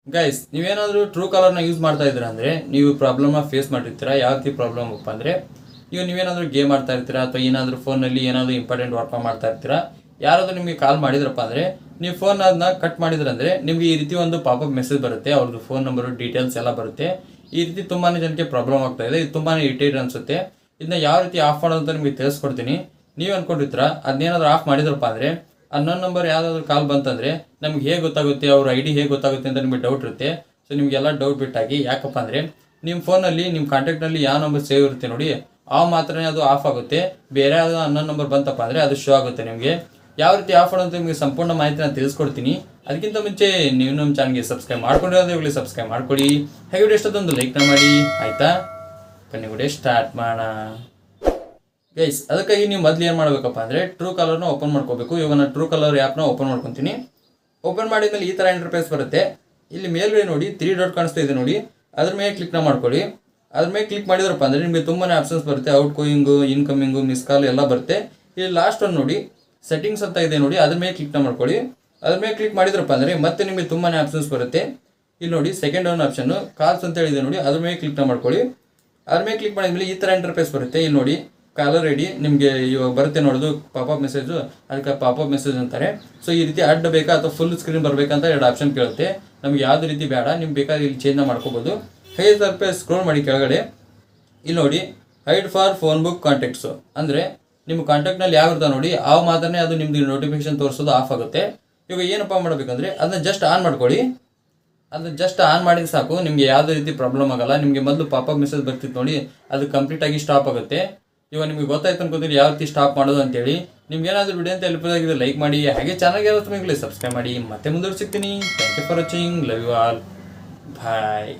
Guys, ನೀವೇನಾದರೂ true ಕಾಲರ್ನ use ಮಾಡ್ತಾ ಇದ್ದೀರಾ ಅಂದರೆ ನೀವು ಪ್ರಾಬ್ಲಮ್ನ ಫೇಸ್ ಮಾಡಿರ್ತೀರಾ. ಯಾವ ರೀತಿ ಪ್ರಾಬ್ಲಮ್ ಅಪ್ಪ ಅಂದರೆ, ಈಗ ನೀವೇನಾದರೂ ಗೇಮ್ ಆಡ್ತಾ ಇರ್ತೀರಾ ಅಥವಾ ಏನಾದರೂ ಫೋನಲ್ಲಿ ಏನಾದರೂ ಇಂಪಾರ್ಟೆಂಟ್ ವರ್ಕ್ ಮಾಡ್ತಾ ಇರ್ತೀರಾ. ಯಾರಾದರೂ ನಿಮಗೆ ಕಾಲ್ ಮಾಡಿದ್ರಪ್ಪ ಅಂದರೆ ನೀವು ಫೋನ್ ಅದನ್ನ ಕಟ್ ಮಾಡಿದ್ರಂದರೆ ನಿಮಗೆ ಈ ರೀತಿ ಒಂದು ಪಾಪಪ್ ಮೆಸೇಜ್ ಬರುತ್ತೆ. ಅವ್ರದ್ದು ಫೋನ್ ನಂಬರು ಡೀಟೇಲ್ಸ್ ಎಲ್ಲ ಬರುತ್ತೆ. ಈ ರೀತಿ ತುಂಬಾ ಜನಕ್ಕೆ ಪ್ರಾಬ್ಲಮ್ ಆಗ್ತಾ ಇದೆ. ಇದು ತುಂಬಾ ಇರಿಟೇಟ್ ಅನಿಸುತ್ತೆ. ಇದನ್ನ ಯಾವ ರೀತಿ ಆಫ್ ಮಾಡೋದು ಅಂತ ನಿಮಗೆ ತಿಳಿಸ್ಕೊಡ್ತೀನಿ. ನೀವು ಅಂದ್ಕೊಂಡಿರ್ತೀರಾ ಅದನ್ನೇನಾದರೂ ಆಫ್ ಮಾಡಿದ್ರಪ್ಪ ಅಂದರೆ ನನ್ನ ನಂಬರ್ ಯಾವುದಾದ್ರೂ ಕಾಲ್ ಬಂತಂದರೆ ನಮ್ಗೆ ಹೇಗೆ ಗೊತ್ತಾಗುತ್ತೆ, ಅವ್ರ ಐ ಡಿ ಹೇಗೆ ಗೊತ್ತಾಗುತ್ತೆ ಅಂತ ನಿಮಗೆ ಡೌಟ್ ಇರುತ್ತೆ. ಸೊ ನಿಮಗೆಲ್ಲ ಡೌಟ್ ಬಿಟ್ಟಾಗಿ, ಯಾಕಪ್ಪ ಅಂದರೆ ನಿಮ್ಮ ಫೋನಲ್ಲಿ ನಿಮ್ಮ ಕಾಂಟ್ಯಾಕ್ಟ್ನಲ್ಲಿ ಯಾವ ನಂಬರ್ ಸೇವ್ ಇರುತ್ತೆ ನೋಡಿ, ಆ ಮಾತ್ರನೇ ಅದು ಆಫ್ ಆಗುತ್ತೆ. ಬೇರೆ ಯಾವುದು ಅನ್ನೋ ನಂಬರ್ ಬಂತಪ್ಪ ಅಂದರೆ ಅದು ಶೋ ಆಗುತ್ತೆ. ನಿಮಗೆ ಯಾವ ರೀತಿ ಆಫ್ ಮಾಡೋದು ನಿಮಗೆ ಸಂಪೂರ್ಣ ಮಾಹಿತಿ ನಾನು ತಿಳಿಸ್ಕೊಡ್ತೀನಿ. ಅದಕ್ಕಿಂತ ಮುಂಚೆ ನೀವು ನಮ್ಮ ಚಾನಲ್ಗೆ ಸಬ್ಸ್ಕ್ರೈಬ್ ಮಾಡ್ಕೊಂಡಿರೋದ್ರೆ ಇವಾಗ ಸಬ್ಸ್ಕ್ರೈಬ್ ಮಾಡ್ಕೊಳ್ಳಿ. ಹಾಗೆ ವಿಡಿಯೋ ಎಷ್ಟೊಂದು ಲೈಕ್ನ ಮಾಡಿ, ಆಯಿತಾ? ಬನ್ನಿ ವಿಡಿಯೋ ಸ್ಟಾರ್ಟ್ ಮಾಡೋಣ. ಗೈಸ್, ಅದಕ್ಕಾಗಿ ನೀವು ಮೊದಲು ಏನು ಮಾಡಬೇಕಪ್ಪ ಅಂದರೆ ಟ್ರೂ ಕಾಲರ್ನ ಓಪನ್ ಮಾಡ್ಕೋಬೇಕು. ಇವಾಗ ನಾನು ಟ್ರೂ ಕಾಲರ್ ಆ್ಯಪ್ನ ಓಪನ್ ಮಾಡ್ಕೊತೀನಿ. ಓಪನ್ ಮಾಡಿದ್ಮೇಲೆ ಈ ಥರ ಇಂಟರ್ಫೇಸ್ ಬರುತ್ತೆ. ಇಲ್ಲಿ ಮೇಲ್ಗಡೆ ನೋಡಿ 3 ಡಾಟ್ ಕಾಣಿಸ್ತಾ ಇದೆ ನೋಡಿ, ಅದ್ರ ಮೇಲೆ ಕ್ಲಿಕ್ನ ಮಾಡ್ಕೊಳ್ಳಿ. ಅದ್ರ ಮೇಲೆ ಕ್ಲಿಕ್ ಮಾಡಿದ್ರಪ್ಪ ಅಂದರೆ ನಿಮಗೆ ತುಂಬಾ ಆಪ್ಷನ್ಸ್ ಬರುತ್ತೆ. ಔಟ್ ಗೋಯಿಂಗು, ಇನ್ಕಮಿಂಗು, ಮಿಸ್ ಕಾಲ್ ಎಲ್ಲ ಬರುತ್ತೆ. ಇಲ್ಲಿ ಲಾಸ್ಟ್ ಒಂದು ನೋಡಿ ಸೆಟ್ಟಿಂಗ್ಸ್ ಅಂತ ಇದೆ ನೋಡಿ, ಅದ್ರ ಮೇಲೆ ಕ್ಲಿಕ್ನ ಮಾಡ್ಕೊಳ್ಳಿ. ಅದ್ರ ಮೇಲೆ ಕ್ಲಿಕ್ ಮಾಡಿದ್ರಪ್ಪ ಅಂದರೆ ಮತ್ತೆ ನಿಮಗೆ ತುಂಬಾ ಆಪ್ಷನ್ಸ್ ಬರುತ್ತೆ. ಇಲ್ಲಿ ನೋಡಿ ಸೆಕೆಂಡ್ ಒನ್ ಆಪ್ಷನ್ನು ಕಾಲ್ಸ್ ಅಂತ ಹೇಳಿದೆ ನೋಡಿ, ಅದ್ರ ಮೇಲೆ ಕ್ಲಿಕ್ನ ಮಾಡ್ಕೊಳ್ಳಿ. ಅದ್ರ ಮೇಲೆ ಕ್ಲಿಕ್ ಮಾಡಿದ್ಮೇಲೆ ಈ ಥರ ಇಂಟರ್ಫೇಸ್ ಬರುತ್ತೆ. ಇಲ್ಲಿ ನೋಡಿ ಕಾಲರ್ ಐ ಡಿ ನಿಮಗೆ ಇವಾಗ ಬರುತ್ತೆ ನೋಡೋದು ಪಾಪಪ್ ಮೆಸೇಜು, ಅದಕ್ಕೆ ಪಾಪಪ್ ಮೆಸೇಜ್ ಅಂತಾರೆ. ಸೊ ಈ ರೀತಿ ಅಡ್ಡ ಬೇಕಾ ಅಥವಾ ಫುಲ್ ಸ್ಕ್ರೀನ್ ಬರಬೇಕಂತ 2 ಆಪ್ಷನ್ ಕೇಳುತ್ತೆ. ನಮ್ಗೆ ಯಾವುದೇ ರೀತಿ ಬೇಡ, ನಿಮ್ಗೆ ಬೇಕಾದ್ರೆ ಇಲ್ಲಿ ಚೇಂಜ್ ಮಾಡ್ಕೋಬೋದು. ಹೈ ಸ್ವಲ್ಪ ಸ್ಕ್ರೋಲ್ ಮಾಡಿ ಕೆಳಗಡೆ. ಇಲ್ಲಿ ನೋಡಿ hide for phone book contacts ಅಂದರೆ ನಿಮ್ಮ ಕಾಂಟ್ಯಾಕ್ಟ್ನಲ್ಲಿ ಯಾವ ಇರ್ತಾವೆ ನೋಡಿ, ಆ ಮಾತ್ರನೇ ಅದು ನಿಮ್ದು ನೋಟಿಫಿಕೇಶನ್ ತೋರಿಸೋದು ಆಫ್ ಆಗುತ್ತೆ. ಇವಾಗ ಏನಪ್ಪ ಮಾಡಬೇಕಂದ್ರೆ ಅದನ್ನ ಜಸ್ಟ್ ಆನ್ ಮಾಡ್ಕೊಳ್ಳಿ. ಅದನ್ನ ಜಸ್ಟ್ ಆನ್ ಮಾಡಿದ್ರೆ ಸಾಕು, ನಿಮಗೆ ಯಾವುದೇ ರೀತಿ ಪ್ರಾಬ್ಲಮ್ ಆಗಲ್ಲ. ನಿಮಗೆ ಮೊದಲು ಪಾಪಪ್ ಮೆಸೇಜ್ ಬರ್ತಿತ್ತು ನೋಡಿ, ಅದು ಕಂಪ್ಲೀಟಾಗಿ ಸ್ಟಾಪ್ ಆಗುತ್ತೆ. ಇವಾಗ ನಿಮಗೆ ಗೊತ್ತಾಯ್ತು ಅನ್ಕೋತೀರಿ ಯಾವ ರೀತಿ ಸ್ಟಾಪ್ ಮಾಡೋದು ಅಂತೇಳಿ. ನಿಮ್ಗೆ ಏನಾದರೂ ವಿಡಿಯೋ ಅಂತ ಹೆಲ್ಪ್ ಆಗಿದೆ ಲೈಕ್ ಮಾಡಿ, ಹಾಗೆ ಚಾನಲ್ಗೆ ಯಾವತ್ತೂ ಸಬ್ಸ್ಕ್ರೈಬ್ ಮಾಡಿ. ಮತ್ತೆ ಮುಂದೆ ಸಿಗ್ತೀನಿ. Thank you for watching. Love you all. Bye.